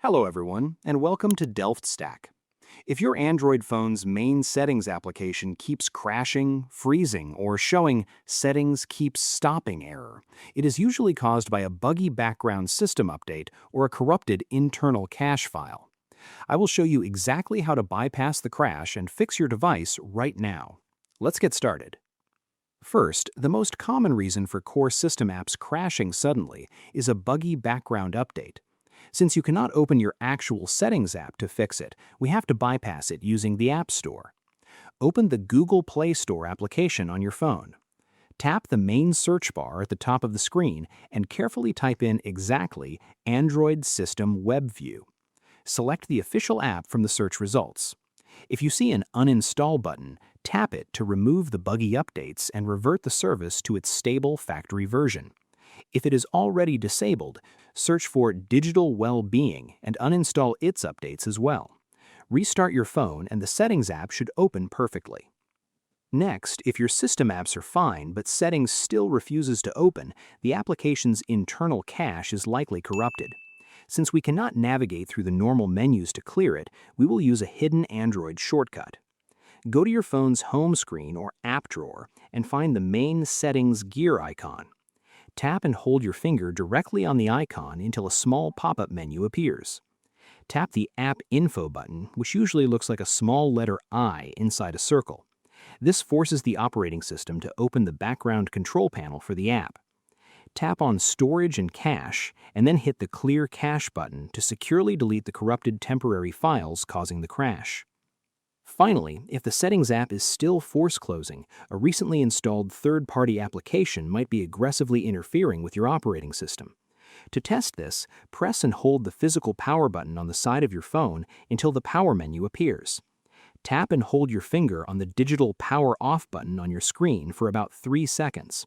Hello everyone, and welcome to DelftStack. If your Android phone's main settings application keeps crashing, freezing, or showing settings keeps stopping error, it is usually caused by a buggy background system update or a corrupted internal cache file. I will show you exactly how to bypass the crash and fix your device right now. Let's get started. First, the most common reason for core system apps crashing suddenly is a buggy background update. Since you cannot open your actual Settings app to fix it, we have to bypass it using the App Store. Open the Google Play Store application on your phone. Tap the main search bar at the top of the screen and carefully type in exactly Android System WebView. Select the official app from the search results. If you see an Uninstall button, tap it to remove the buggy updates and revert the service to its stable factory version. If it is already disabled, search for Digital Wellbeing and uninstall its updates as well. Restart your phone and the Settings app should open perfectly. Next, if your system apps are fine but Settings still refuses to open, the application's internal cache is likely corrupted. Since we cannot navigate through the normal menus to clear it, we will use a hidden Android shortcut. Go to your phone's home screen or app drawer and find the main Settings gear icon. Tap and hold your finger directly on the icon until a small pop-up menu appears. Tap the App Info button, which usually looks like a small letter I inside a circle. This forces the operating system to open the background control panel for the app. Tap on Storage and Cache, and then hit the Clear Cache button to securely delete the corrupted temporary files causing the crash. Finally, if the Settings app is still force closing, a recently installed third-party application might be aggressively interfering with your operating system. To test this, press and hold the physical power button on the side of your phone until the power menu appears. Tap and hold your finger on the digital power off button on your screen for about 3 seconds.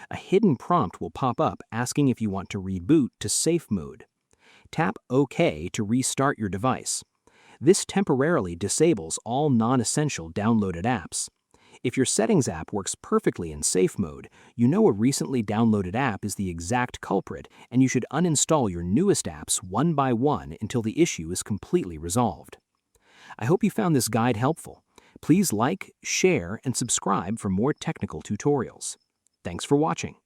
A hidden prompt will pop up asking if you want to reboot to safe mode. Tap OK to restart your device. This temporarily disables all non-essential downloaded apps. If your Settings app works perfectly in safe mode, you know a recently downloaded app is the exact culprit and you should uninstall your newest apps one by one until the issue is completely resolved. I hope you found this guide helpful. Please like, share, and subscribe for more technical tutorials. Thanks for watching.